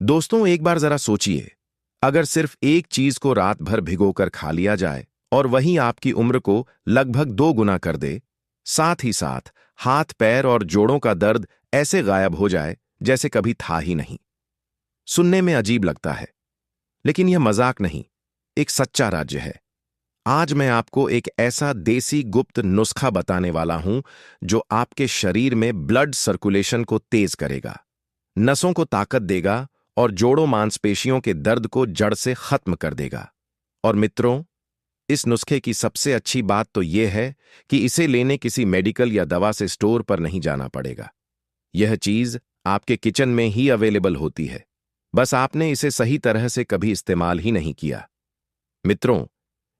दोस्तों, एक बार जरा सोचिए, अगर सिर्फ एक चीज को रात भर भिगोकर खा लिया जाए और वही आपकी उम्र को लगभग 2 गुना कर दे, साथ ही साथ हाथ पैर और जोड़ों का दर्द ऐसे गायब हो जाए जैसे कभी था ही नहीं। सुनने में अजीब लगता है, लेकिन यह मजाक नहीं, एक सच्चा राज्य है। आज मैं आपको एक ऐसा देसी गुप्त नुस्खा बताने वाला हूं जो आपके शरीर में ब्लड सर्कुलेशन को तेज करेगा, नसों को ताकत देगा और जोड़ों मांसपेशियों के दर्द को जड़ से खत्म कर देगा। और मित्रों, इस नुस्खे की सबसे अच्छी बात तो यह है कि इसे लेने किसी मेडिकल या दवा से स्टोर पर नहीं जाना पड़ेगा। यह चीज आपके किचन में ही अवेलेबल होती है, बस आपने इसे सही तरह से कभी इस्तेमाल ही नहीं किया। मित्रों,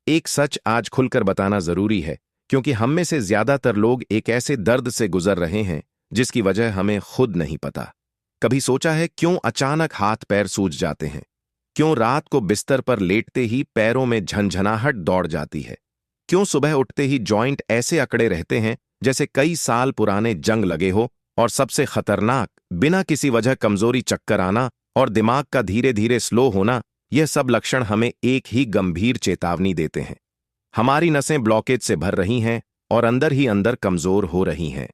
एक सच आज खुलकर बताना जरूरी है, क्योंकि हम में से ज्यादातर लोग एक ऐसे दर्द से गुजर रहे हैं जिसकी वजह हमें खुद नहीं पता। कभी सोचा है क्यों अचानक हाथ पैर सूज जाते हैं? क्यों रात को बिस्तर पर लेटते ही पैरों में झंझनाहट दौड़ जाती है? क्यों सुबह उठते ही जॉइंट ऐसे अकड़े रहते हैं जैसे कई साल पुराने जंग लगे हो? और सबसे खतरनाक, बिना किसी वजह कमजोरी, चक्कर आना और दिमाग का धीरे धीरे स्लो होना, यह सब लक्षण हमें एक ही गंभीर चेतावनी देते हैं। हमारी नसें ब्लॉकेज से भर रही हैं और अंदर ही अंदर कमजोर हो रही हैं।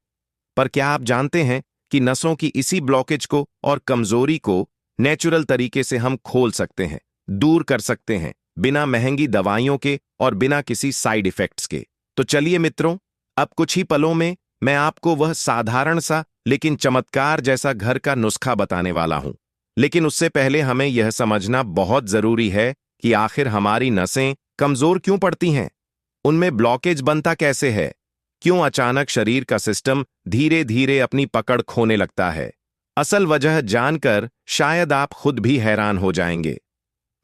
पर क्या आप जानते हैं कि नसों की इसी ब्लॉकेज को और कमजोरी को नेचुरल तरीके से हम खोल सकते हैं, दूर कर सकते हैं, बिना महंगी दवाइयों के और बिना किसी साइड इफेक्ट्स के? तो चलिए मित्रों, अब कुछ ही पलों में मैं आपको वह साधारण सा लेकिन चमत्कार जैसा घर का नुस्खा बताने वाला हूं। लेकिन उससे पहले हमें यह समझना बहुत जरूरी है कि आखिर हमारी नसें कमजोर क्यों पड़ती हैं, उनमें ब्लॉकेज बनता कैसे है, क्यों अचानक शरीर का सिस्टम धीरे धीरे अपनी पकड़ खोने लगता है। असल वजह जानकर शायद आप खुद भी हैरान हो जाएंगे।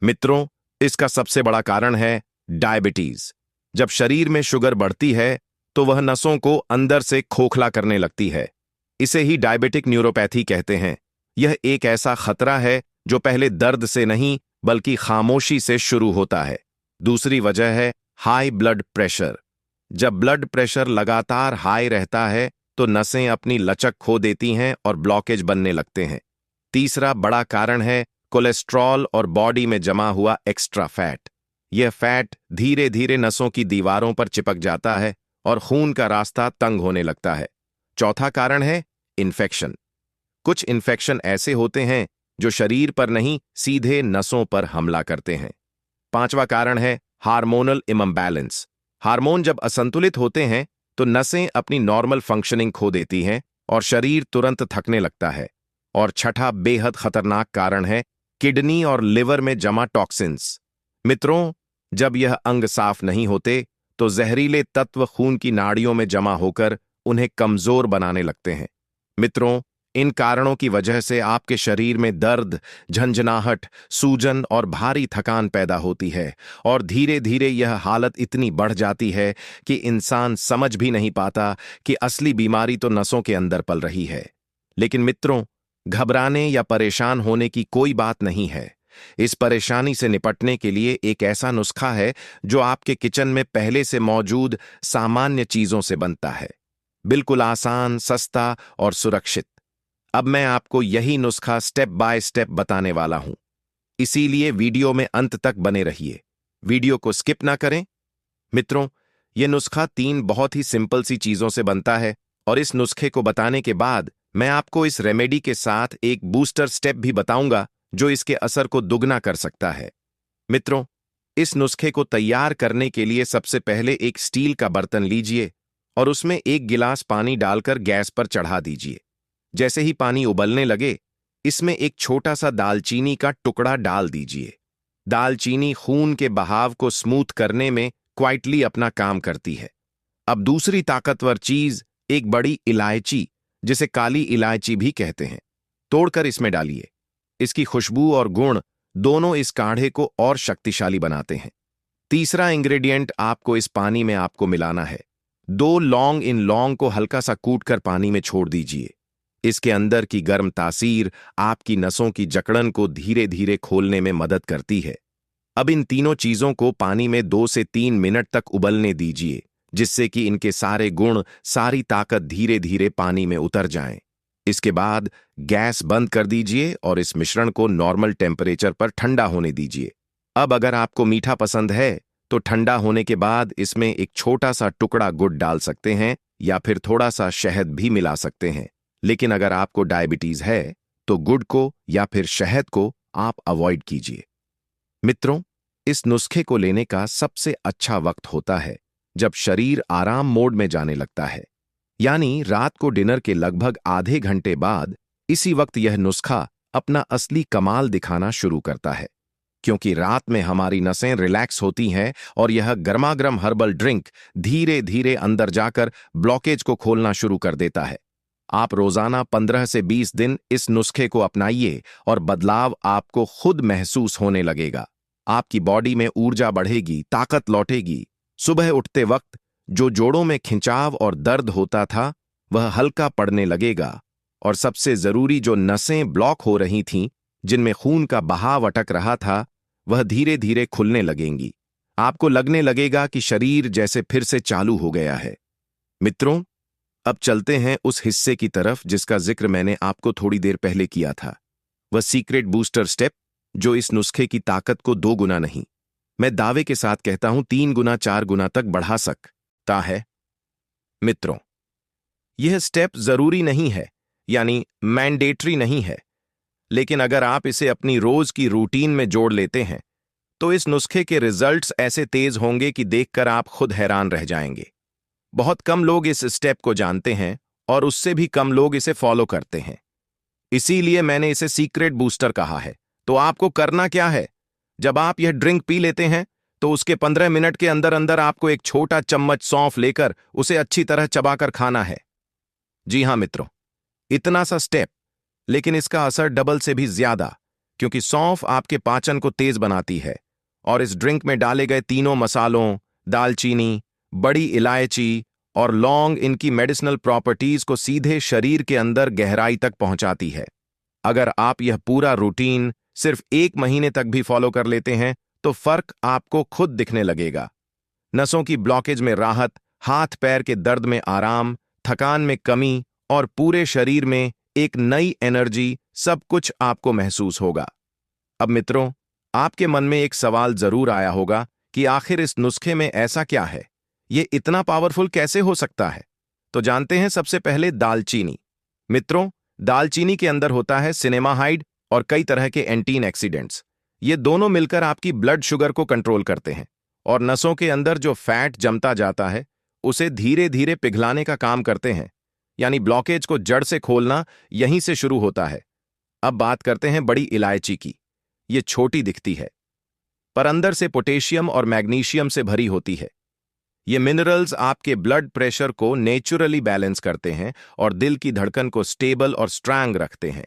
मित्रों, इसका सबसे बड़ा कारण है डायबिटीज। जब शरीर में शुगर बढ़ती है तो वह नसों को अंदर से खोखला करने लगती है। इसे ही डायबिटिक न्यूरोपैथी कहते हैं। यह एक ऐसा खतरा है जो पहले दर्द से नहीं बल्कि खामोशी से शुरू होता है। दूसरी वजह है हाई ब्लड प्रेशर। जब ब्लड प्रेशर लगातार हाई रहता है तो नसें अपनी लचक खो देती हैं और ब्लॉकेज बनने लगते हैं। तीसरा बड़ा कारण है कोलेस्ट्रॉल और बॉडी में जमा हुआ एक्स्ट्रा फैट। यह फैट धीरे धीरे नसों की दीवारों पर चिपक जाता है और खून का रास्ता तंग होने लगता है। चौथा कारण है इन्फेक्शन। कुछ इन्फेक्शन ऐसे होते हैं जो शरीर पर नहीं, सीधे नसों पर हमला करते हैं। पांचवा कारण है हार्मोनल इम्बैलेंस। हार्मोन जब असंतुलित होते हैं तो नसें अपनी नॉर्मल फंक्शनिंग खो देती हैं और शरीर तुरंत थकने लगता है। और छठा बेहद खतरनाक कारण है किडनी और लिवर में जमा टॉक्सिन्स। मित्रों, जब यह अंग साफ नहीं होते तो जहरीले तत्व खून की नाड़ियों में जमा होकर उन्हें कमजोर बनाने लगते हैं। मित्रों, इन कारणों की वजह से आपके शरीर में दर्द, झंझनाहट, सूजन और भारी थकान पैदा होती है और धीरे धीरे यह हालत इतनी बढ़ जाती है कि इंसान समझ भी नहीं पाता कि असली बीमारी तो नसों के अंदर पल रही है। लेकिन मित्रों, घबराने या परेशान होने की कोई बात नहीं है। इस परेशानी से निपटने के लिए एक ऐसा नुस्खा है जो आपके किचन में पहले से मौजूद सामान्य चीजों से बनता है। बिल्कुल आसान, सस्ता और सुरक्षित। अब मैं आपको यही नुस्खा स्टेप बाय स्टेप बताने वाला हूं, इसीलिए वीडियो में अंत तक बने रहिए, वीडियो को स्किप ना करें। मित्रों, यह नुस्खा 3 बहुत ही सिंपल सी चीजों से बनता है और इस नुस्खे को बताने के बाद मैं आपको इस रेमेडी के साथ एक बूस्टर स्टेप भी बताऊंगा जो इसके असर को दुगना कर सकता है। मित्रों, इस नुस्खे को तैयार करने के लिए सबसे पहले एक स्टील का बर्तन लीजिए और उसमें 1 गिलास पानी डालकर गैस पर चढ़ा दीजिए। जैसे ही पानी उबलने लगे, इसमें एक छोटा सा दालचीनी का टुकड़ा डाल दीजिए। दालचीनी खून के बहाव को स्मूथ करने में क्वाइटली अपना काम करती है। अब दूसरी ताकतवर चीज, एक बड़ी इलायची, जिसे काली इलायची भी कहते हैं, तोड़कर इसमें डालिए। इसकी खुशबू और गुण दोनों इस काढ़े को और शक्तिशाली बनाते हैं। तीसरा इंग्रेडिएंट आपको इस पानी में आपको मिलाना है। 2 लौंग, इन लौंग को हल्का सा कूटकर पानी में छोड़ दीजिए। इसके अंदर की गर्म तासीर आपकी नसों की जकड़न को धीरे धीरे खोलने में मदद करती है। अब इन तीनों चीजों को पानी में 2 से 3 मिनट तक उबलने दीजिए, जिससे कि इनके सारे गुण, सारी ताकत धीरे धीरे पानी में उतर जाएं। इसके बाद गैस बंद कर दीजिए और इस मिश्रण को नॉर्मल टेम्परेचर पर ठंडा होने दीजिए। अब अगर आपको मीठा पसंद है तो ठंडा होने के बाद इसमें एक छोटा सा टुकड़ा गुड़ डाल सकते हैं या फिर थोड़ा सा शहद भी मिला सकते हैं। लेकिन अगर आपको डायबिटीज है तो गुड़ को या फिर शहद को आप अवॉइड कीजिए। मित्रों, इस नुस्खे को लेने का सबसे अच्छा वक्त होता है जब शरीर आराम मोड में जाने लगता है, यानी रात को डिनर के लगभग आधे घंटे बाद। इसी वक्त यह नुस्खा अपना असली कमाल दिखाना शुरू करता है, क्योंकि रात में हमारी नसें रिलैक्स होती हैं और यह गर्मागर्म हर्बल ड्रिंक धीरे धीरे अंदर जाकर ब्लॉकेज को खोलना शुरू कर देता है। आप रोजाना 15 से 20 दिन इस नुस्खे को अपनाइए और बदलाव आपको खुद महसूस होने लगेगा। आपकी बॉडी में ऊर्जा बढ़ेगी, ताकत लौटेगी। सुबह उठते वक्त जो जोड़ों में खिंचाव और दर्द होता था वह हल्का पड़ने लगेगा, और सबसे जरूरी जो नसें ब्लॉक हो रही थीं, जिनमें खून का बहाव अटक रहा था, वह धीरे धीरे खुलने लगेंगी। आपको लगने लगेगा कि शरीर जैसे फिर से चालू हो गया है। मित्रों, अब चलते हैं उस हिस्से की तरफ जिसका जिक्र मैंने आपको थोड़ी देर पहले किया था। वह सीक्रेट बूस्टर स्टेप जो इस नुस्खे की ताकत को 2 गुना नहीं, मैं दावे के साथ कहता हूं 3 गुना 4 गुना तक बढ़ा सकता है। मित्रों, यह स्टेप जरूरी नहीं है, यानी मैंडेटरी नहीं है, लेकिन अगर आप इसे अपनी रोज की रूटीन में जोड़ लेते हैं तो इस नुस्खे के रिजल्ट्स ऐसे तेज होंगे कि देखकर आप खुद हैरान रह जाएंगे। बहुत कम लोग इस स्टेप को जानते हैं और उससे भी कम लोग इसे फॉलो करते हैं। इसीलिए मैंने इसे सीक्रेट बूस्टर कहा है। तो आपको करना क्या है? जब आप यह ड्रिंक पी लेते हैं तो उसके 15 मिनट के अंदर अंदर आपको एक छोटा चम्मच सौंफ लेकर उसे अच्छी तरह चबाकर खाना है। जी हां मित्रों, इतना सा स्टेप, लेकिन इसका असर डबल से भी ज्यादा, क्योंकि सौंफ आपके पाचन को तेज बनाती है और इस ड्रिंक में डाले गए तीनों मसालों, दालचीनी, बड़ी इलायची और लौंग, इनकी मेडिसिनल प्रॉपर्टीज को सीधे शरीर के अंदर गहराई तक पहुंचाती है। अगर आप यह पूरा रूटीन सिर्फ 1 महीने तक भी फॉलो कर लेते हैं तो फर्क आपको खुद दिखने लगेगा। नसों की ब्लॉकेज में राहत, हाथ पैर के दर्द में आराम, थकान में कमी और पूरे शरीर में एक नई एनर्जी, सब कुछ आपको महसूस होगा। अब मित्रों, आपके मन में एक सवाल जरूर आया होगा कि आखिर इस नुस्खे में ऐसा क्या है, ये इतना पावरफुल कैसे हो सकता है? तो जानते हैं सबसे पहले दालचीनी। मित्रों, दालचीनी के अंदर होता है सिनेमाहाइड और कई तरह के एंटी ऑक्सीडेंट्स। ये दोनों मिलकर आपकी ब्लड शुगर को कंट्रोल करते हैं और नसों के अंदर जो फैट जमता जाता है उसे धीरे धीरे पिघलाने का काम करते हैं, यानी ब्लॉकेज को जड़ से खोलना यहीं से शुरू होता है। अब बात करते हैं बड़ी इलायची की। ये छोटी दिखती है पर अंदर से पोटेशियम और मैग्नीशियम से भरी होती है। ये मिनरल्स आपके ब्लड प्रेशर को नेचुरली बैलेंस करते हैं और दिल की धड़कन को स्टेबल और स्ट्रांग रखते हैं।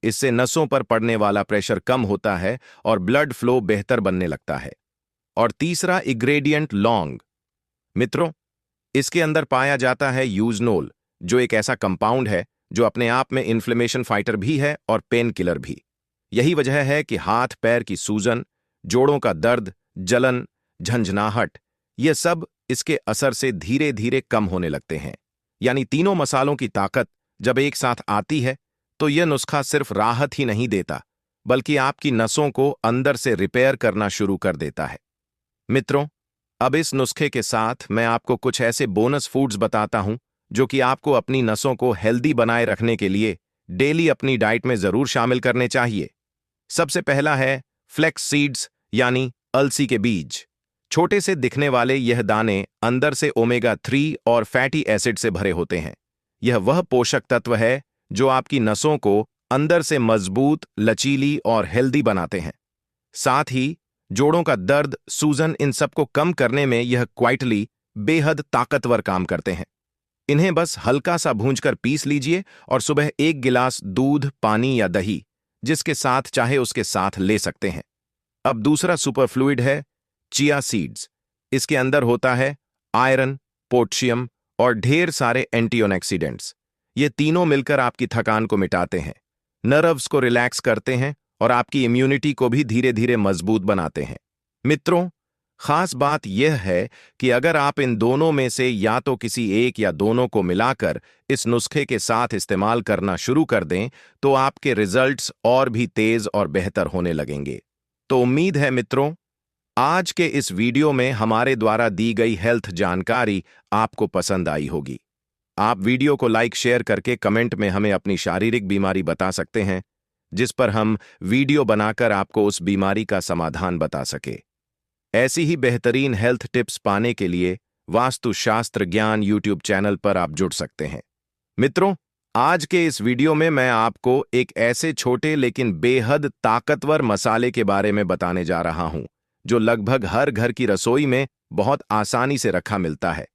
इससे नसों पर पड़ने वाला प्रेशर कम होता है और ब्लड फ्लो बेहतर बनने लगता है। और तीसरा इंग्रेडिएंट लौंग। मित्रों, इसके अंदर पाया जाता है यूजनोल, जो एक ऐसा कंपाउंड है जो अपने आप में इन्फ्लेमेशन फाइटर भी है और पेन किलर भी। यही वजह है कि हाथ पैर की सूजन, जोड़ों का दर्द, जलन, झंझनाहट, ये सब इसके असर से धीरे धीरे कम होने लगते हैं। यानी तीनों मसालों की ताकत जब एक साथ आती है तो यह नुस्खा सिर्फ राहत ही नहीं देता, बल्कि आपकी नसों को अंदर से रिपेयर करना शुरू कर देता है। मित्रों, अब इस नुस्खे के साथ मैं आपको कुछ ऐसे बोनस फूड्स बताता हूं जो कि आपको अपनी नसों को हेल्दी बनाए रखने के लिए डेली अपनी डाइट में जरूर शामिल करने चाहिए। सबसे पहला है फ्लेक्स सीड्स, यानी अलसी के बीज। छोटे से दिखने वाले यह दाने अंदर से ओमेगा 3 और फैटी एसिड से भरे होते हैं। यह वह पोषक तत्व है जो आपकी नसों को अंदर से मजबूत, लचीली और हेल्दी बनाते हैं। साथ ही जोड़ों का दर्द, सूजन, इन सबको कम करने में यह क्वाइटली बेहद ताकतवर काम करते हैं। इन्हें बस हल्का सा भूंजकर पीस लीजिए और सुबह 1 गिलास दूध, पानी या दही, जिसके साथ चाहे उसके साथ ले सकते हैं। अब दूसरा सुपर फ्लूइड है चिया सीड्स। इसके अंदर होता है आयरन, पोटेशियम और ढेर सारे एंटीऑक्सीडेंट्स। ये तीनों मिलकर आपकी थकान को मिटाते हैं, नर्व्स को रिलैक्स करते हैं और आपकी इम्यूनिटी को भी धीरे धीरे मजबूत बनाते हैं। मित्रों, खास बात यह है कि अगर आप इन दोनों में से या तो किसी एक या दोनों को मिलाकर इस नुस्खे के साथ इस्तेमाल करना शुरू कर दें, तो आपके रिजल्ट्स और भी तेज और बेहतर होने लगेंगे। तो उम्मीद है मित्रों, आज के इस वीडियो में हमारे द्वारा दी गई हेल्थ जानकारी आपको पसंद आई होगी। आप वीडियो को लाइक शेयर करके कमेंट में हमें अपनी शारीरिक बीमारी बता सकते हैं, जिस पर हम वीडियो बनाकर आपको उस बीमारी का समाधान बता सके। ऐसी ही बेहतरीन हेल्थ टिप्स पाने के लिए वास्तुशास्त्र ज्ञान यूट्यूब चैनल पर आप जुड़ सकते हैं। मित्रों, आज के इस वीडियो में मैं आपको एक ऐसे छोटे लेकिन बेहद ताकतवर मसाले के बारे में बताने जा रहा हूं, जो लगभग हर घर की रसोई में बहुत आसानी से रखा मिलता है,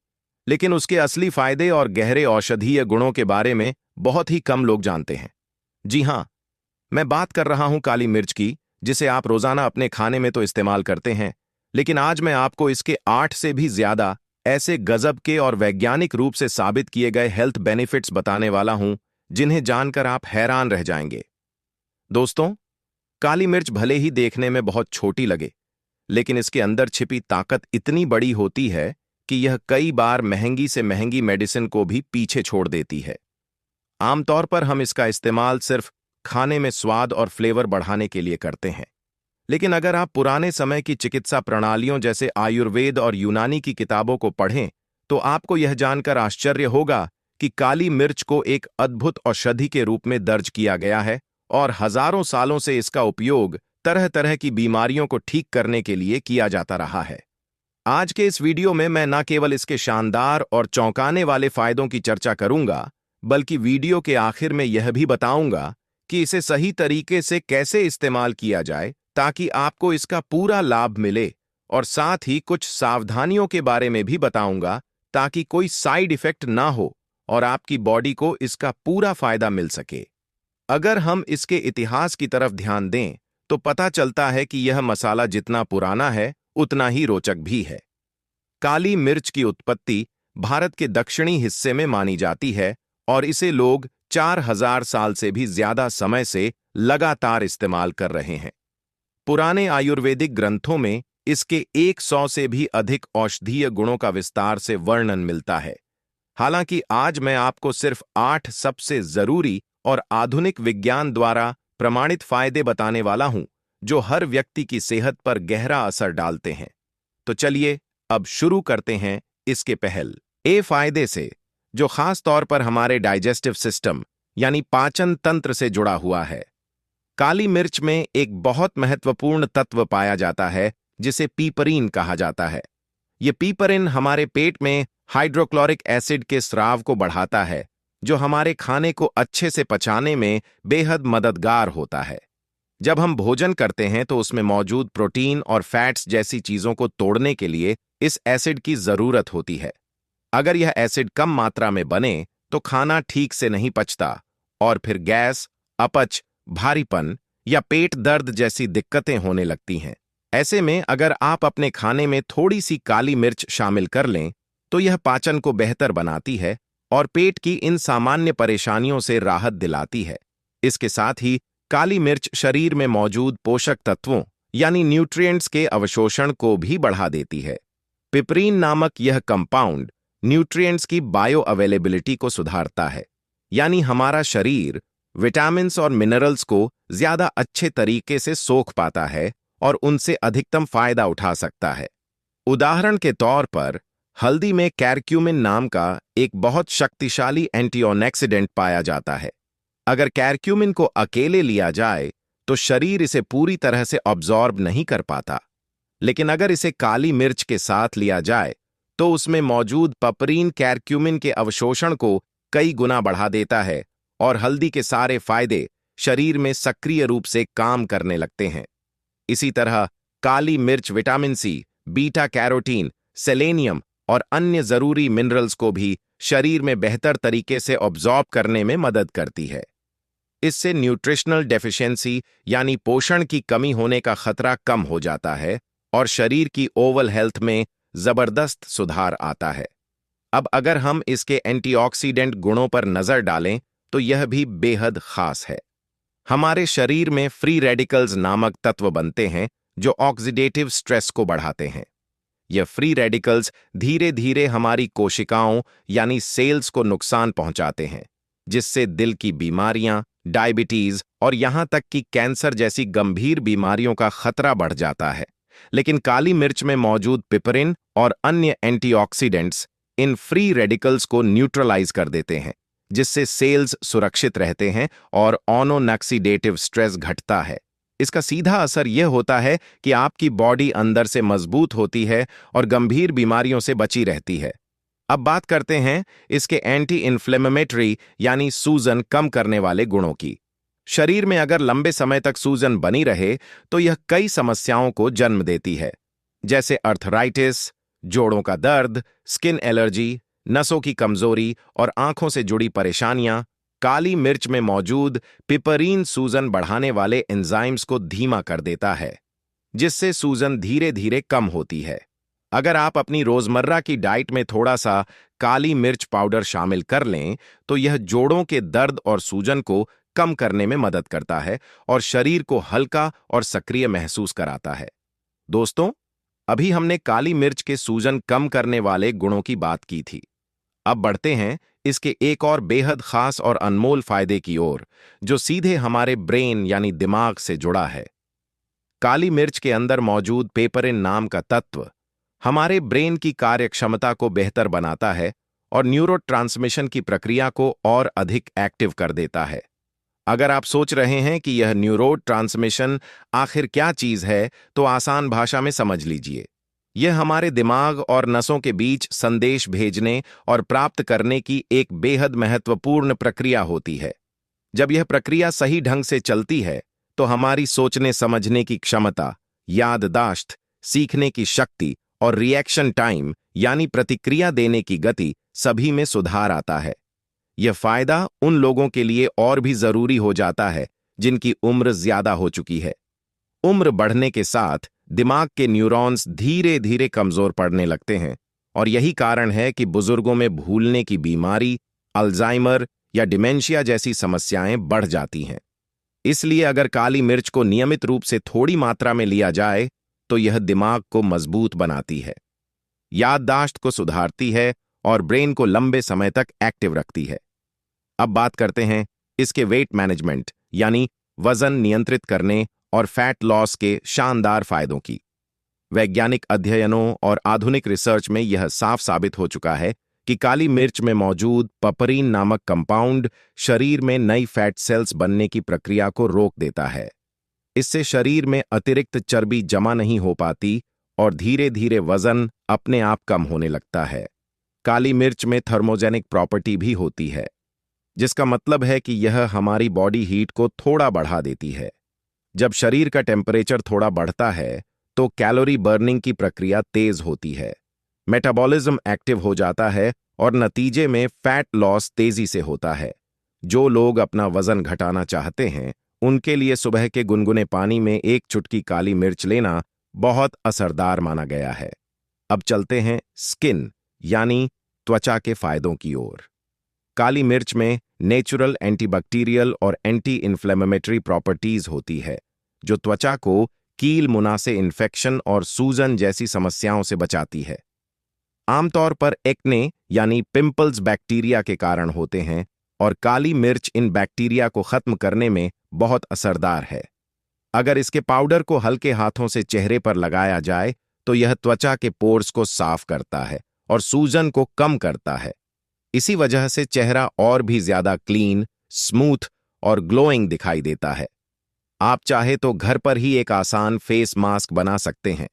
लेकिन उसके असली फायदे और गहरे औषधीय गुणों के बारे में बहुत ही कम लोग जानते हैं। जी हां, मैं बात कर रहा हूं काली मिर्च की, जिसे आप रोजाना अपने खाने में तो इस्तेमाल करते हैं, लेकिन आज मैं आपको इसके 8 से भी ज्यादा ऐसे गजब के और वैज्ञानिक रूप से साबित किए गए हेल्थ बेनिफिट्स बताने वाला हूं, जिन्हें जानकर आप हैरान रह जाएंगे। दोस्तों, काली मिर्च भले ही देखने में बहुत छोटी लगे, लेकिन इसके अंदर छिपी ताकत इतनी बड़ी होती है कि यह कई बार महंगी से महंगी मेडिसिन को भी पीछे छोड़ देती है। आमतौर पर हम इसका इस्तेमाल सिर्फ खाने में स्वाद और फ्लेवर बढ़ाने के लिए करते हैं, लेकिन अगर आप पुराने समय की चिकित्सा प्रणालियों जैसे आयुर्वेद और यूनानी की किताबों को पढ़ें, तो आपको यह जानकर आश्चर्य होगा कि काली मिर्च को एक अद्भुत औषधि के रूप में दर्ज किया गया है और हजारों सालों से इसका उपयोग तरह तरह की बीमारियों को ठीक करने के लिए किया जाता रहा है। आज के इस वीडियो में मैं न केवल इसके शानदार और चौंकाने वाले फायदों की चर्चा करूंगा, बल्कि वीडियो के आखिर में यह भी बताऊंगा कि इसे सही तरीके से कैसे इस्तेमाल किया जाए ताकि आपको इसका पूरा लाभ मिले, और साथ ही कुछ सावधानियों के बारे में भी बताऊंगा ताकि कोई साइड इफेक्ट ना हो और आपकी बॉडी को इसका पूरा फायदा मिल सके। अगर हम इसके इतिहास की तरफ ध्यान दें, तो पता चलता है कि यह मसाला जितना पुराना है उतना ही रोचक भी है। काली मिर्च की उत्पत्ति भारत के दक्षिणी हिस्से में मानी जाती है और इसे लोग 4000 साल से भी ज्यादा समय से लगातार इस्तेमाल कर रहे हैं। पुराने आयुर्वेदिक ग्रंथों में इसके 100 से भी अधिक औषधीय गुणों का विस्तार से वर्णन मिलता है। हालांकि आज मैं आपको सिर्फ 8 सबसे जरूरी और आधुनिक विज्ञान द्वारा प्रमाणित फायदे बताने वाला हूं, जो हर व्यक्ति की सेहत पर गहरा असर डालते हैं। तो चलिए अब शुरू करते हैं इसके पहले फायदे से, जो खास तौर पर हमारे डाइजेस्टिव सिस्टम यानी पाचन तंत्र से जुड़ा हुआ है। काली मिर्च में एक बहुत महत्वपूर्ण तत्व पाया जाता है जिसे पीपरीन कहा जाता है। यह पीपरीन हमारे पेट में हाइड्रोक्लोरिक एसिड के स्राव को बढ़ाता है, जो हमारे खाने को अच्छे से पचाने में बेहद मददगार होता है। जब हम भोजन करते हैं तो उसमें मौजूद प्रोटीन और फैट्स जैसी चीजों को तोड़ने के लिए इस एसिड की जरूरत होती है। अगर यह एसिड कम मात्रा में बने तो खाना ठीक से नहीं पचता और फिर गैस, अपच, भारीपन या पेट दर्द जैसी दिक्कतें होने लगती हैं। ऐसे में अगर आप अपने खाने में थोड़ी सी काली मिर्च शामिल कर लें, तो यह पाचन को बेहतर बनाती है और पेट की इन सामान्य परेशानियों से राहत दिलाती है। इसके साथ ही काली मिर्च शरीर में मौजूद पोषक तत्वों यानी न्यूट्रिएंट्स के अवशोषण को भी बढ़ा देती है। पिपरीन नामक यह कंपाउंड न्यूट्रिएंट्स की बायो अवेलेबिलिटी को सुधारता है, यानी हमारा शरीर विटामिन्स और मिनरल्स को ज्यादा अच्छे तरीके से सोख पाता है और उनसे अधिकतम फायदा उठा सकता है। उदाहरण के तौर पर हल्दी में कैरक्यूमिन नाम का एक बहुत शक्तिशाली एंटीऑक्सीडेंट पाया जाता है। अगर कैरक्यूमिन को अकेले लिया जाए तो शरीर इसे पूरी तरह से ऑब्जॉर्ब नहीं कर पाता, लेकिन अगर इसे काली मिर्च के साथ लिया जाए तो उसमें मौजूद पपरीन कैरक्यूमिन के अवशोषण को कई गुना बढ़ा देता है और हल्दी के सारे फायदे शरीर में सक्रिय रूप से काम करने लगते हैं। इसी तरह काली मिर्च vitamin C, beta carotene, selenium और अन्य जरूरी मिनरल्स को भी शरीर में बेहतर तरीके से ऑब्जॉर्ब करने में मदद करती है। इससे न्यूट्रिशनल डेफिशिएंसी यानी पोषण की कमी होने का खतरा कम हो जाता है और शरीर की ओवरऑल हेल्थ में जबरदस्त सुधार आता है। अब अगर हम इसके एंटीऑक्सीडेंट गुणों पर नजर डालें तो यह भी बेहद खास है। हमारे शरीर में फ्री रेडिकल्स नामक तत्व बनते हैं जो ऑक्सीडेटिव स्ट्रेस को बढ़ाते हैं। यह फ्री रेडिकल्स धीरे धीरे हमारी कोशिकाओं यानी सेल्स को नुकसान पहुंचाते हैं, जिससे दिल की बीमारियां, डायबिटीज और यहां तक कि कैंसर जैसी गंभीर बीमारियों का खतरा बढ़ जाता है। लेकिन काली मिर्च में मौजूद पिपरिन और अन्य एंटीऑक्सीडेंट्स इन फ्री रेडिकल्स को न्यूट्रलाइज कर देते हैं, जिससे सेल्स सुरक्षित रहते हैं और ऑनोनॉक्सीडेटिव स्ट्रेस घटता है। इसका सीधा असर यह होता है कि आपकी बॉडी अंदर से मजबूत होती है और गंभीर बीमारियों से बची रहती है। अब बात करते हैं इसके एंटी इन्फ्लेमेटरी यानी सूजन कम करने वाले गुणों की। शरीर में अगर लंबे समय तक सूजन बनी रहे तो यह कई समस्याओं को जन्म देती है, जैसे अर्थराइटिस, जोड़ों का दर्द, स्किन एलर्जी, नसों की कमजोरी और आंखों से जुड़ी परेशानियां। काली मिर्च में मौजूद पिपरीन सूजन बढ़ाने वाले एंजाइम्स को धीमा कर देता है, जिससे सूजन धीरे धीरे कम होती है। अगर आप अपनी रोजमर्रा की डाइट में थोड़ा सा काली मिर्च पाउडर शामिल कर लें तो यह जोड़ों के दर्द और सूजन को कम करने में मदद करता है और शरीर को हल्का और सक्रिय महसूस कराता है। दोस्तों, अभी हमने काली मिर्च के सूजन कम करने वाले गुणों की बात की थी। अब बढ़ते हैं इसके एक और बेहद खास और अनमोल फायदे की ओर, जो सीधे हमारे ब्रेन यानी दिमाग से जुड़ा है। काली मिर्च के अंदर मौजूद पेपरिन नाम का तत्व हमारे ब्रेन की कार्यक्षमता को बेहतर बनाता है और न्यूरोट्रांसमिशन की प्रक्रिया को और अधिक एक्टिव कर देता है। अगर आप सोच रहे हैं कि यह न्यूरोट्रांसमिशन आखिर क्या चीज है, तो आसान भाषा में समझ लीजिए। यह हमारे दिमाग और नसों के बीच संदेश भेजने और प्राप्त करने की एक बेहद महत्वपूर्ण प्रक्रिया होती है। जब यह प्रक्रिया सही ढंग से चलती है तो हमारी सोचने समझने की क्षमता, याददाश्त, सीखने की शक्ति और रिएक्शन टाइम यानी प्रतिक्रिया देने की गति सभी में सुधार आता है। यह फायदा उन लोगों के लिए और भी जरूरी हो जाता है जिनकी उम्र ज्यादा हो चुकी है। उम्र बढ़ने के साथ दिमाग के न्यूरॉन्स धीरे धीरे कमजोर पड़ने लगते हैं और यही कारण है कि बुजुर्गों में भूलने की बीमारी, अल्जाइमर या डिमेंशिया जैसी समस्याएं बढ़ जाती हैं। इसलिए अगर काली मिर्च को नियमित रूप से थोड़ी मात्रा में लिया जाए तो यह दिमाग को मजबूत बनाती है, याददाश्त को सुधारती है और ब्रेन को लंबे समय तक एक्टिव रखती है। अब बात करते हैं इसके वेट मैनेजमेंट यानी वजन नियंत्रित करने और फैट लॉस के शानदार फायदों की। वैज्ञानिक अध्ययनों और आधुनिक रिसर्च में यह साफ साबित हो चुका है कि काली मिर्च में मौजूद पपरीन नामक कंपाउंड शरीर में नई फैट सेल्स बनने की प्रक्रिया को रोक देता है। इससे शरीर में अतिरिक्त चर्बी जमा नहीं हो पाती और धीरे धीरे वजन अपने आप कम होने लगता है। काली मिर्च में थर्मोजेनिक प्रॉपर्टी भी होती है, जिसका मतलब है कि यह हमारी बॉडी हीट को थोड़ा बढ़ा देती है। जब शरीर का टेम्परेचर थोड़ा बढ़ता है तो कैलोरी बर्निंग की प्रक्रिया तेज होती है, मेटाबॉलिज्म एक्टिव हो जाता है और नतीजे में फैट लॉस तेजी से होता है। जो लोग अपना वजन घटाना चाहते हैं उनके लिए सुबह के गुनगुने पानी में एक चुटकी काली मिर्च लेना बहुत असरदार माना गया है। अब चलते हैं स्किन यानी त्वचा के फायदों की ओर। काली मिर्च में नेचुरल एंटीबैक्टीरियल और एंटी इन्फ्लेमेटरी प्रॉपर्टीज होती है, जो त्वचा को कील मुनासे इन्फेक्शन और सूजन जैसी समस्याओं से बचाती है। आमतौर पर एक्ने यानी पिंपल्स बैक्टीरिया के कारण होते हैं और काली मिर्च इन बैक्टीरिया को खत्म करने में बहुत असरदार है। अगर इसके पाउडर को हल्के हाथों से चेहरे पर लगाया जाए तो यह त्वचा के पोर्स को साफ करता है और सूजन को कम करता है। इसी वजह से चेहरा और भी ज्यादा क्लीन, स्मूथ और ग्लोइंग दिखाई देता है। आप चाहे तो घर पर ही एक आसान फेस मास्क बना सकते हैं।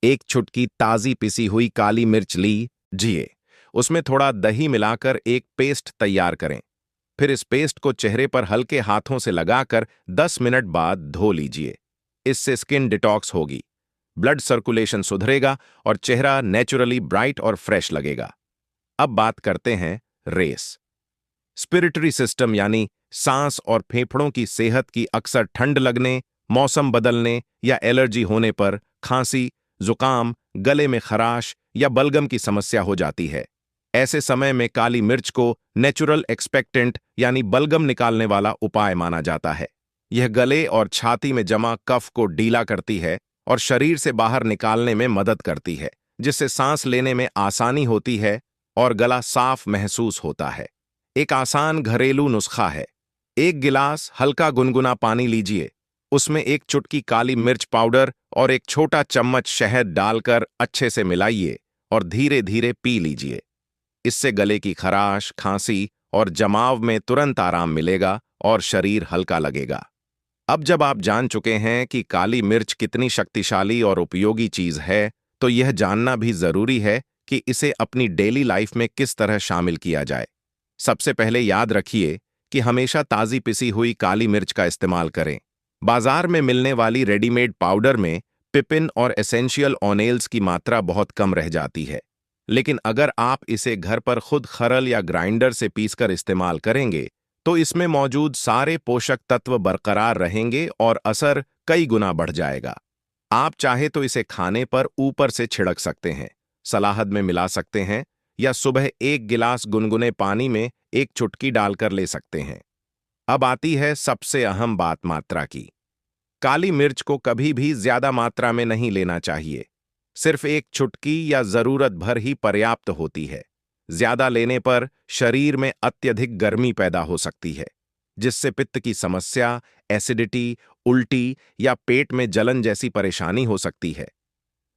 एक चुटकी ताजी पिसी हुई काली मिर्च लीजिए, उसमें थोड़ा दही मिलाकर एक पेस्ट तैयार करें। फिर इस पेस्ट को चेहरे पर हल्के हाथों से लगाकर 10 मिनट बाद धो लीजिए। इससे स्किन डिटॉक्स होगी, ब्लड सर्कुलेशन सुधरेगा और चेहरा नेचुरली ब्राइट और फ्रेश लगेगा। अब बात करते हैं रेस। स्पिरेटरी सिस्टम यानी सांस और फेफड़ों की सेहत की अक्सर ठंड लगने, मौसम बदलने या एलर्जी होने पर खांसी, जुकाम, गले में खराश या बलगम की समस्या हो जाती है। ऐसे समय में काली मिर्च को नेचुरल एक्सपेक्टेंट यानी बलगम निकालने वाला उपाय माना जाता है। यह गले और छाती में जमा कफ को ढीला करती है और शरीर से बाहर निकालने में मदद करती है, जिससे सांस लेने में आसानी होती है और गला साफ महसूस होता है। एक आसान घरेलू नुस्खा है। 1 गिलास हल्का गुनगुना पानी लीजिए, उसमें 1 चुटकी काली मिर्च पाउडर और 1 छोटा चम्मच शहद डालकर अच्छे से मिलाइए और धीरे धीरे पी लीजिए। इससे गले की खराश, खांसी और जमाव में तुरंत आराम मिलेगा और शरीर हल्का लगेगा। अब जब आप जान चुके हैं कि काली मिर्च कितनी शक्तिशाली और उपयोगी चीज है, तो यह जानना भी जरूरी है कि इसे अपनी डेली लाइफ में किस तरह शामिल किया जाए। सबसे पहले याद रखिए कि हमेशा ताजी पिसी हुई काली मिर्च का इस्तेमाल करें। बाजार में मिलने वाली रेडीमेड पाउडर में पिपिन और एसेंशियल ऑनेल्स की मात्रा बहुत कम रह जाती है। लेकिन अगर आप इसे घर पर खुद खरल या ग्राइंडर से पीसकर इस्तेमाल करेंगे, तो इसमें मौजूद सारे पोषक तत्व बरकरार रहेंगे और असर कई गुना बढ़ जाएगा। आप चाहे तो इसे खाने पर ऊपर से छिड़क सकते हैं, सलाद में मिला सकते हैं या सुबह 1 गिलास गुनगुने पानी में 1 चुटकी डालकर ले सकते हैं। अब आती है सबसे अहम बात, मात्रा की। काली मिर्च को कभी भी ज्यादा मात्रा में नहीं लेना चाहिए। सिर्फ 1 चुटकी या जरूरत भर ही पर्याप्त होती है। ज्यादा लेने पर शरीर में अत्यधिक गर्मी पैदा हो सकती है, जिससे पित्त की समस्या, एसिडिटी, उल्टी या पेट में जलन जैसी परेशानी हो सकती है।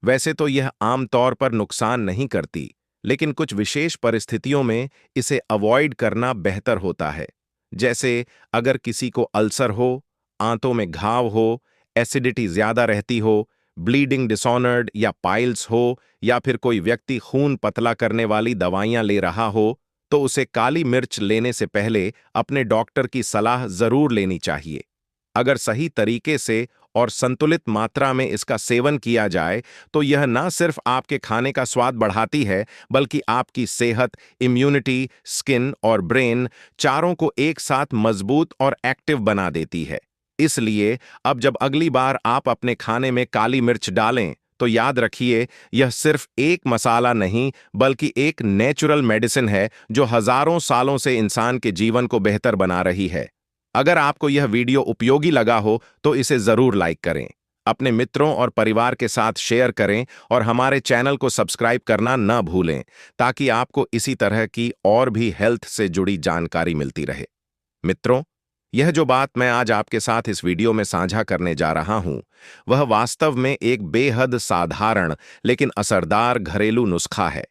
वैसे तो यह आमतौर पर नुकसान नहीं करती, लेकिन कुछ विशेष परिस्थितियों में इसे अवॉइड करना बेहतर होता है। जैसे अगर किसी को अल्सर हो, आंतों में घाव हो, एसिडिटी ज्यादा रहती हो, ब्लीडिंग डिसऑर्डर या पाइल्स हो, या फिर कोई व्यक्ति खून पतला करने वाली दवाइयां ले रहा हो, तो उसे काली मिर्च लेने से पहले अपने डॉक्टर की सलाह जरूर लेनी चाहिए। अगर सही तरीके से और संतुलित मात्रा में इसका सेवन किया जाए, तो यह न सिर्फ आपके खाने का स्वाद बढ़ाती है, बल्कि आपकी सेहत, इम्यूनिटी, स्किन और ब्रेन चारों को एक साथ मजबूत और एक्टिव बना देती है। इसलिए अब जब अगली बार आप अपने खाने में काली मिर्च डालें, तो याद रखिए, यह सिर्फ एक मसाला नहीं, बल्कि एक नेचुरल मेडिसिन है जो हजारों सालों से इंसान के जीवन को बेहतर बना रही है। अगर आपको यह वीडियो उपयोगी लगा हो, तो इसे जरूर लाइक करें, अपने मित्रों और परिवार के साथ शेयर करें और हमारे चैनल को सब्सक्राइब करना न भूलें, ताकि आपको इसी तरह की और भी हेल्थ से जुड़ी जानकारी मिलती रहे। मित्रों, यह जो बात मैं आज आपके साथ इस वीडियो में साझा करने जा रहा हूं, वह वास्तव में एक बेहद साधारण लेकिन असरदार घरेलू नुस्खा है।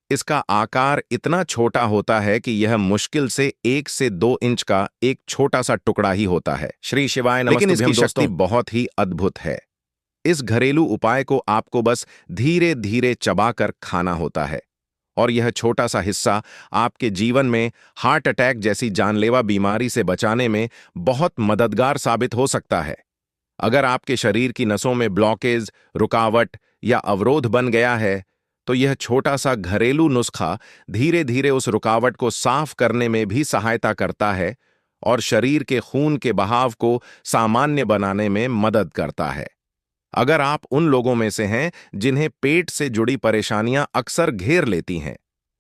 इसका आकार इतना छोटा होता है कि यह मुश्किल से 1 से 2 इंच का एक छोटा सा टुकड़ा ही होता है। श्री शिवाय नमस्तुभ्यम। लेकिन इसकी शक्ति बहुत ही अद्भुत है। इस घरेलू उपाय को आपको बस धीरे धीरे चबाकर खाना होता है, और यह छोटा सा हिस्सा आपके जीवन में हार्ट अटैक जैसी जानलेवा बीमारी से बचाने में बहुत मददगार साबित हो सकता है। अगर आपके शरीर की नसों में ब्लॉकेज, रुकावट या अवरोध बन गया है, तो यह छोटा सा घरेलू नुस्खा धीरे धीरे उस रुकावट को साफ करने में भी सहायता करता है और शरीर के खून के बहाव को सामान्य बनाने में मदद करता है। अगर आप उन लोगों में से हैं जिन्हें पेट से जुड़ी परेशानियां अक्सर घेर लेती हैं,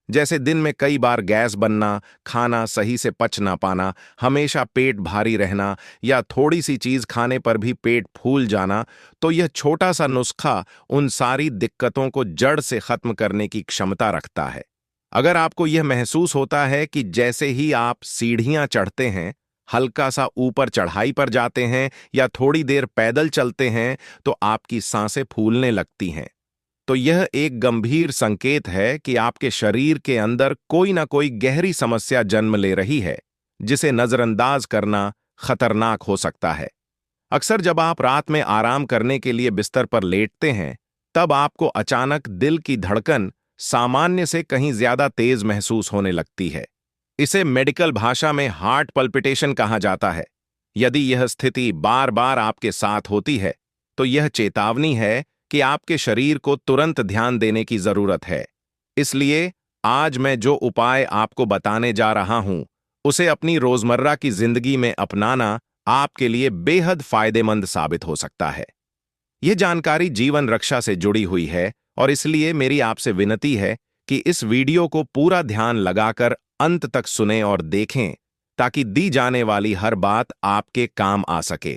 जैसे दिन में कई बार गैस बनना, खाना सही से पच ना पाना, हमेशा पेट भारी रहना या थोड़ी सी चीज खाने पर भी पेट फूल जाना, तो यह छोटा सा नुस्खा उन सारी दिक्कतों को जड़ से खत्म करने की क्षमता रखता है। अगर आपको यह महसूस होता है कि जैसे ही आप सीढ़ियां चढ़ते हैं, हल्का सा ऊपर चढ़ाई पर जाते हैं या थोड़ी देर पैदल चलते हैं, तो आपकी सांसें फूलने लगती हैं, तो यह एक गंभीर संकेत है कि आपके शरीर के अंदर कोई ना कोई गहरी समस्या जन्म ले रही है, जिसे नजरअंदाज करना खतरनाक हो सकता है। अक्सर जब आप रात में आराम करने के लिए बिस्तर पर लेटते हैं, तब आपको अचानक दिल की धड़कन सामान्य से कहीं ज्यादा तेज महसूस होने लगती है। इसे मेडिकल भाषा में हार्ट पल्पिटेशन कहा जाता है। यदि यह स्थिति बार बार आपके साथ होती है, तो यह चेतावनी है कि आपके शरीर को तुरंत ध्यान देने की जरूरत है। इसलिए आज मैं जो उपाय आपको बताने जा रहा हूं, उसे अपनी रोजमर्रा की जिंदगी में अपनाना आपके लिए बेहद फायदेमंद साबित हो सकता है। यह जानकारी जीवन रक्षा से जुड़ी हुई है, और इसलिए मेरी आपसे विनती है कि इस वीडियो को पूरा ध्यान लगाकर अंत तक सुनें और देखें, ताकि दी जाने वाली हर बात आपके काम आ सके।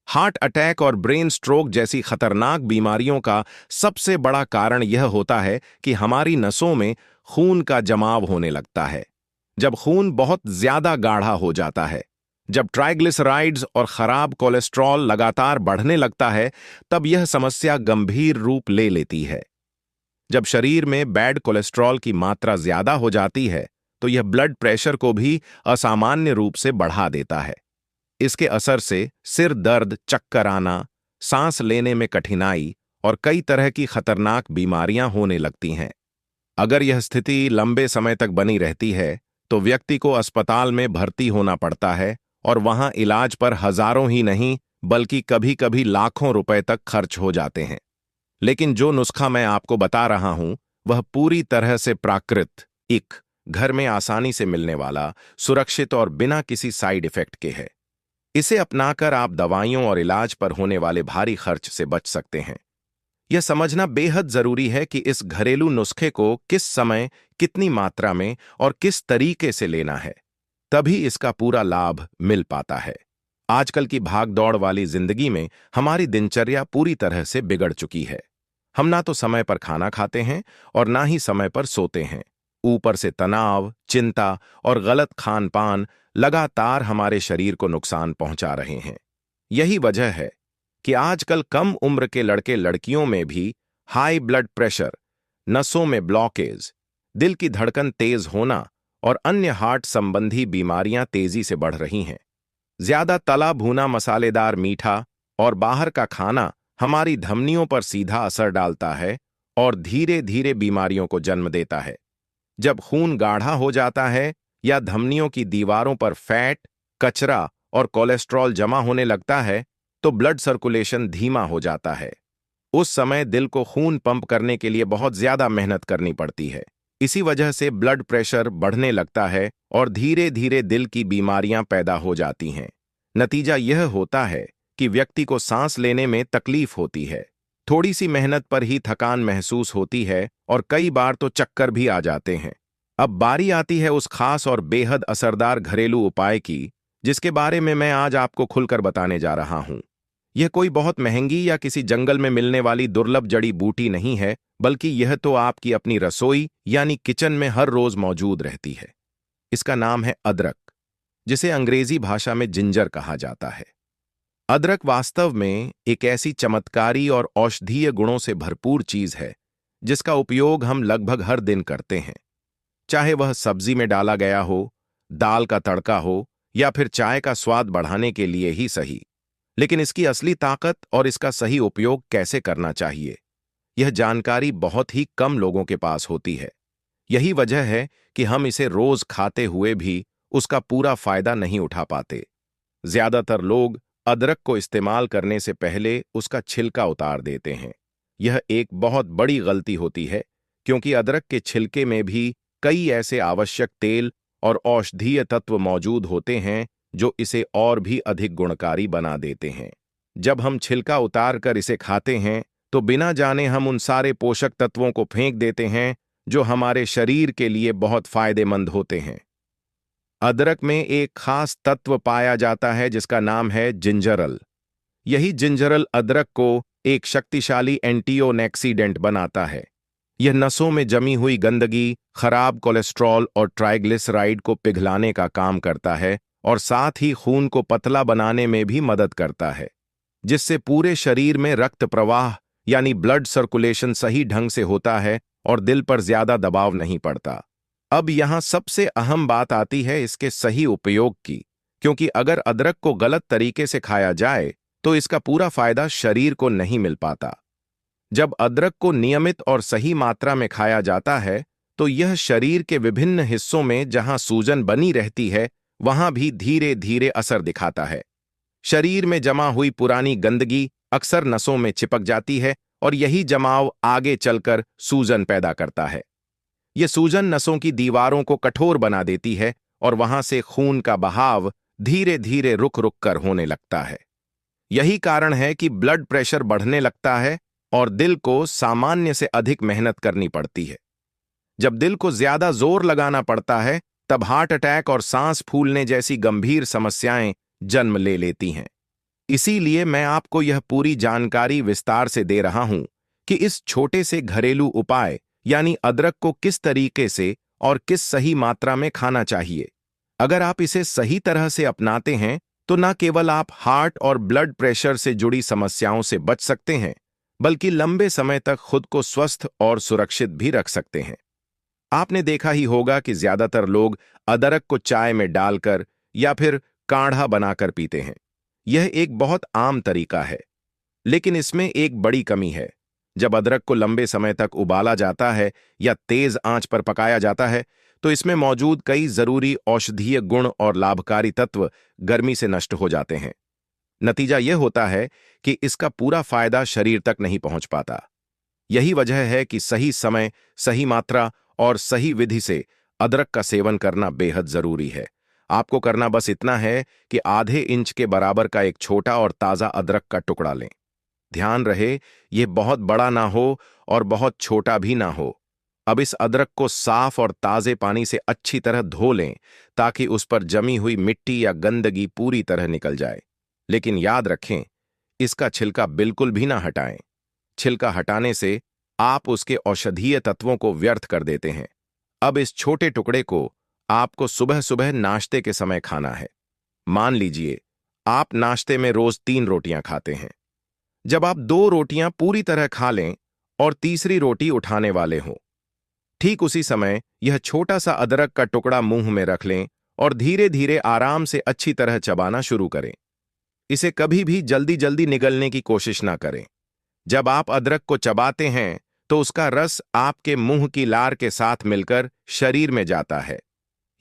हार्ट अटैक और ब्रेन स्ट्रोक जैसी खतरनाक बीमारियों का सबसे बड़ा कारण यह होता है कि हमारी नसों में खून का जमाव होने लगता है। जब खून बहुत ज्यादा गाढ़ा हो जाता है, जब ट्राइग्लिसराइड्स और खराब कोलेस्ट्रॉल लगातार बढ़ने लगता है, तब यह समस्या गंभीर रूप ले लेती है। जब शरीर में बैड कोलेस्ट्रॉल की मात्रा ज्यादा हो जाती है, तो यह ब्लड प्रेशर को भी असामान्य रूप से बढ़ा देता है। इसके असर से सिर दर्द, चक्कर आना, सांस लेने में कठिनाई और कई तरह की खतरनाक बीमारियां होने लगती हैं। अगर यह स्थिति लंबे समय तक बनी रहती है, तो व्यक्ति को अस्पताल में भर्ती होना पड़ता है और वहां इलाज पर हजारों ही नहीं, बल्कि कभी-कभी लाखों रुपए तक खर्च हो जाते हैं। लेकिन जो नुस्खा मैं आपको बता रहा हूं, वह पूरी तरह से प्राकृत, घर में आसानी से मिलने वाला, सुरक्षित और बिना किसी साइड इफेक्ट के है। इसे अपनाकर आप दवाइयों और इलाज पर होने वाले भारी खर्च से बच सकते हैं। यह समझना बेहद जरूरी है कि इस घरेलू नुस्खे को किस समय, कितनी मात्रा में और किस तरीके से लेना है, तभी इसका पूरा लाभ मिल पाता है। आजकल की भाग-दौड़ वाली जिंदगी में हमारी दिनचर्या पूरी तरह से बिगड़ चुकी है। हम ना तो समय पर खाना खाते हैं और ना ही समय पर सोते हैं। ऊपर से तनाव, चिंता और गलत खान-पान लगातार हमारे शरीर को नुकसान पहुंचा रहे हैं। यही वजह है कि आजकल कम उम्र के लड़के-लड़कियों में भी हाई ब्लड प्रेशर, नसों में ब्लॉकेज, दिल की धड़कन तेज होना और अन्य हार्ट संबंधी बीमारियां तेजी से बढ़ रही हैं। ज्यादा तला भुना, मसालेदार, मीठा और बाहर का खाना हमारी धमनियों पर सीधा असर डालता है और धीरे धीरे बीमारियों को जन्म देता है। जब खून गाढ़ा हो जाता है या धमनियों की दीवारों पर फैट, कचरा और कोलेस्ट्रॉल जमा होने लगता है, तो ब्लड सर्कुलेशन धीमा हो जाता है। उस समय दिल को खून पंप करने के लिए बहुत ज्यादा मेहनत करनी पड़ती है। इसी वजह से ब्लड प्रेशर बढ़ने लगता है और धीरे धीरे दिल की बीमारियां पैदा हो जाती हैं। नतीजा यह होता है कि व्यक्ति को सांस लेने में तकलीफ होती है, थोड़ी सी मेहनत पर ही थकान महसूस होती है और कई बार तो चक्कर भी आ जाते हैं। अब बारी आती है उस खास और बेहद असरदार घरेलू उपाय की, जिसके बारे में मैं आज आपको खुलकर बताने जा रहा हूं। यह कोई बहुत महंगी या किसी जंगल में मिलने वाली दुर्लभ जड़ी बूटी नहीं है, बल्कि यह तो आपकी अपनी रसोई यानी किचन में हर रोज मौजूद रहती है। इसका नाम है अदरक, जिसे अंग्रेजी भाषा में जिंजर कहा जाता है। अदरक वास्तव में एक ऐसी चमत्कारी और औषधीय गुणों से भरपूर चीज है, जिसका उपयोग हम लगभग हर दिन करते हैं। चाहे वह सब्जी में डाला गया हो, दाल का तड़का हो या फिर चाय का स्वाद बढ़ाने के लिए ही सही। लेकिन इसकी असली ताकत और इसका सही उपयोग कैसे करना चाहिए, यह जानकारी बहुत ही कम लोगों के पास होती है। यही वजह है कि हम इसे रोज खाते हुए भी उसका पूरा फायदा नहीं उठा पाते। ज्यादातर लोग अदरक को इस्तेमाल करने से पहले उसका छिलका उतार देते हैं। यह एक बहुत बड़ी गलती होती है, क्योंकि अदरक के छिलके में भी कई ऐसे आवश्यक तेल और औषधीय तत्व मौजूद होते हैं जो इसे और भी अधिक गुणकारी बना देते हैं। जब हम छिलका उतार कर इसे खाते हैं, तो बिना जाने हम उन सारे पोषक तत्वों को फेंक देते हैं जो हमारे शरीर के लिए बहुत फायदेमंद होते हैं। अदरक में एक खास तत्व पाया जाता है जिसका नाम है जिंजरल। यही जिंजरल अदरक को एक शक्तिशाली एंटीओक्सीडेंट बनाता है। यह नसों में जमी हुई गंदगी, खराब कोलेस्ट्रॉल और ट्राइग्लिसराइड को पिघलाने का काम करता है और साथ ही खून को पतला बनाने में भी मदद करता है, जिससे पूरे शरीर में रक्त प्रवाह यानी ब्लड सर्कुलेशन सही ढंग से होता है और दिल पर ज्यादा दबाव नहीं पड़ता। अब यहां सबसे अहम बात आती है इसके सही उपयोग की, क्योंकि अगर अदरक को गलत तरीके से खाया जाए तो इसका पूरा फायदा शरीर को नहीं मिल पाता। जब अदरक को नियमित और सही मात्रा में खाया जाता है, तो यह शरीर के विभिन्न हिस्सों में जहां सूजन बनी रहती है, वहां भी धीरे धीरे असर दिखाता है। शरीर में जमा हुई पुरानी गंदगी अक्सर नसों में चिपक जाती है और यही जमाव आगे चलकर सूजन पैदा करता है। यह सूजन नसों की दीवारों को कठोर बना देती है और वहां से खून का बहाव धीरे धीरे रुक रुक कर होने लगता है। यही कारण है कि ब्लड प्रेशर बढ़ने लगता है और दिल को सामान्य से अधिक मेहनत करनी पड़ती है। जब दिल को ज्यादा जोर लगाना पड़ता है, तब हार्ट अटैक और सांस फूलने जैसी गंभीर समस्याएं जन्म ले लेती हैं। इसीलिए मैं आपको यह पूरी जानकारी विस्तार से दे रहा हूं कि इस छोटे से घरेलू उपाय यानी अदरक को किस तरीके से और किस सही मात्रा में खाना चाहिए। अगर आप इसे सही तरह से अपनाते हैं तो न केवल आप हार्ट और ब्लड प्रेशर से जुड़ी समस्याओं से बच सकते हैं, बल्कि लंबे समय तक खुद को स्वस्थ और सुरक्षित भी रख सकते हैं। आपने देखा ही होगा कि ज्यादातर लोग अदरक को चाय में डालकर या फिर काढ़ा बनाकर पीते हैं। यह एक बहुत आम तरीका है, लेकिन इसमें एक बड़ी कमी है। जब अदरक को लंबे समय तक उबाला जाता है या तेज आंच पर पकाया जाता है, तो इसमें मौजूद कई जरूरी औषधीय गुण और लाभकारी तत्व गर्मी से नष्ट हो जाते हैं। नतीजा यह होता है कि इसका पूरा फायदा शरीर तक नहीं पहुंच पाता। यही वजह है कि सही समय, सही मात्रा और सही विधि से अदरक का सेवन करना बेहद जरूरी है। आपको करना बस इतना है कि आधे इंच के बराबर का एक छोटा और ताजा अदरक का टुकड़ा लें। ध्यान रहे, यह बहुत बड़ा ना हो और बहुत छोटा भी ना हो। अब इस अदरक को साफ और ताजे पानी से अच्छी तरह धो लें ताकि उस पर जमी हुई मिट्टी या गंदगी पूरी तरह निकल जाए। लेकिन याद रखें, इसका छिलका बिल्कुल भी ना हटाएं। छिलका हटाने से आप उसके औषधीय तत्वों को व्यर्थ कर देते हैं। अब इस छोटे टुकड़े को आपको सुबह सुबह नाश्ते के समय खाना है। मान लीजिए आप नाश्ते में रोज 3 रोटियां खाते हैं। जब आप 2 रोटियां पूरी तरह खा लें और तीसरी रोटी उठाने वाले हों, ठीक उसी समय यह छोटा सा अदरक का टुकड़ा मुंह में रख लें और धीरे धीरे आराम से अच्छी तरह चबाना शुरू करें। इसे कभी भी जल्दी जल्दी निगलने की कोशिश ना करें। जब आप अदरक को चबाते हैं तो उसका रस आपके मुंह की लार के साथ मिलकर शरीर में जाता है।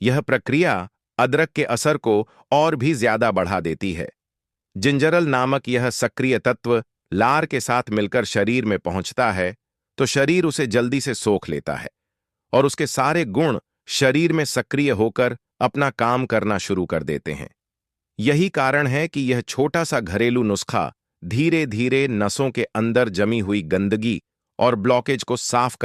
यह प्रक्रिया अदरक के असर को और भी ज्यादा बढ़ा देती है। जिंजरल नामक यह सक्रिय तत्व लार के साथ मिलकर शरीर में पहुंचता है तो शरीर उसे जल्दी से सोख लेता है और उसके सारे गुण शरीर में सक्रिय होकर अपना काम करना शुरू कर देते हैं। यही कारण है कि यह छोटा सा घरेलू नुस्खा धीरे धीरे नसों के अंदर जमी हुई गंदगी और ब्लॉकेज को साफ